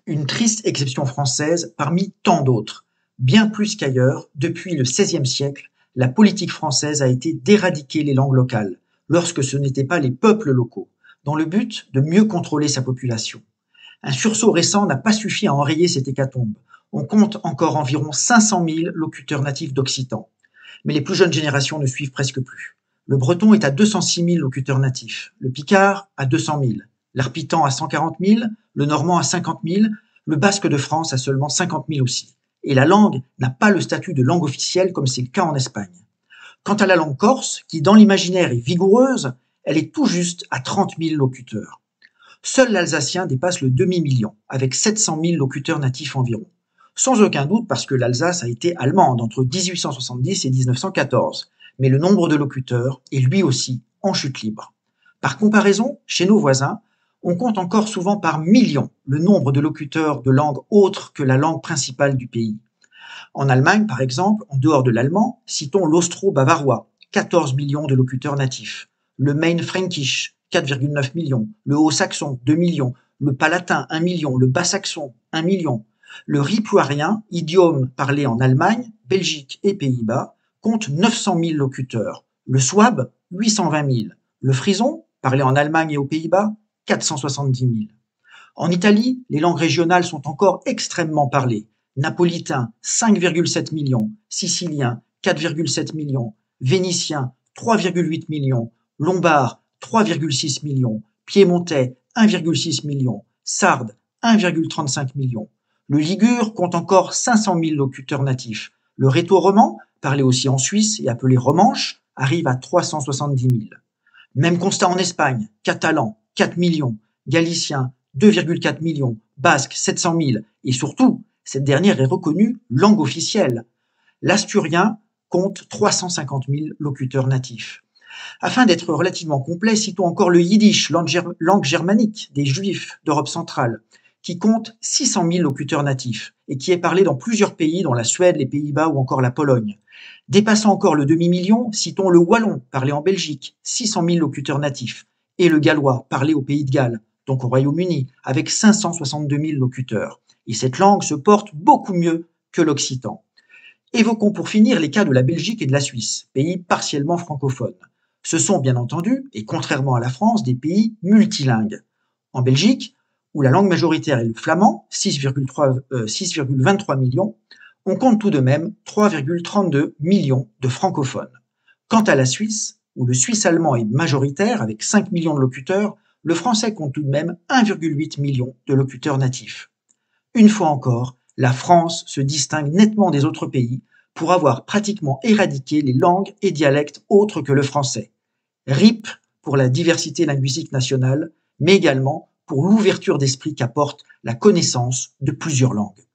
Une triste exception française parmi tant d'autres. Bien plus qu'ailleurs, depuis le XVIe siècle, la politique française a été d'éradiquer les langues locales, lorsque ce n'étaient pas les peuples locaux, dans le but de mieux contrôler sa population. Un sursaut récent n'a pas suffi à enrayer cette hécatombe. On compte encore environ 500 000 locuteurs natifs d'occitan. Mais les plus jeunes générations ne suivent presque plus. Le breton est à 206 000 locuteurs natifs, le picard à 200 000, l'arpitan à 140 000, le normand à 50 000, le basque de France à seulement 50 000 aussi. Et la langue n'a pas le statut de langue officielle comme c'est le cas en Espagne. Quant à la langue corse, qui dans l'imaginaire est vigoureuse, elle est tout juste à 30 000 locuteurs. Seul l'alsacien dépasse le demi-million, avec 700 000 locuteurs natifs environ. Sans aucun doute parce que l'Alsace a été allemande entre 1870 et 1914, mais le nombre de locuteurs est lui aussi en chute libre. Par comparaison, chez nos voisins, on compte encore souvent par millions le nombre de locuteurs de langues autres que la langue principale du pays. En Allemagne, par exemple, en dehors de l'allemand, citons l'austro-bavarois, 14 millions de locuteurs natifs, le Main-Fränkisch, 4,9 millions, le haut-saxon, 2 millions, le palatin, 1 million, le bas-saxon, 1 million. Le ripuarien, idiome parlé en Allemagne, Belgique et Pays-Bas, compte 900 000 locuteurs, le souabe, 820 000, le frison, parlé en Allemagne et aux Pays-Bas, 470 000. En Italie, les langues régionales sont encore extrêmement parlées. Napolitain, 5,7 millions, sicilien, 4,7 millions, vénitien, 3,8 millions, lombard, 3,6 millions, piémontais, 1,6 million, sarde, 1,35 million. Le ligure compte encore 500 000 locuteurs natifs. Le rhéto-roman, parlé aussi en Suisse et appelé romanche, arrive à 370 000. Même constat en Espagne, catalan, 4 millions, galicien, 2,4 millions, basque, 700 000, et surtout, cette dernière est reconnue langue officielle. L'asturien compte 350 000 locuteurs natifs. Afin d'être relativement complet, citons encore le yiddish, langue germanique des juifs d'Europe centrale, qui compte 600 000 locuteurs natifs et qui est parlé dans plusieurs pays, dont la Suède, les Pays-Bas ou encore la Pologne. Dépassant encore le demi-million, citons le wallon, parlé en Belgique, 600 000 locuteurs natifs, et le gallois, parlé au Pays de Galles, donc au Royaume-Uni, avec 562 000 locuteurs. Et cette langue se porte beaucoup mieux que l'occitan. Évoquons pour finir les cas de la Belgique et de la Suisse, pays partiellement francophones. Ce sont bien entendu, et contrairement à la France, des pays multilingues. En Belgique, où la langue majoritaire est le flamand, 6,23 millions, on compte tout de même 3,32 millions de francophones. Quant à la Suisse, où le suisse allemand est majoritaire avec 5 millions de locuteurs, le français compte tout de même 1,8 million de locuteurs natifs. Une fois encore, la France se distingue nettement des autres pays pour avoir pratiquement éradiqué les langues et dialectes autres que le français. RIP pour la diversité linguistique nationale, mais également pour l'ouverture d'esprit qu'apporte la connaissance de plusieurs langues.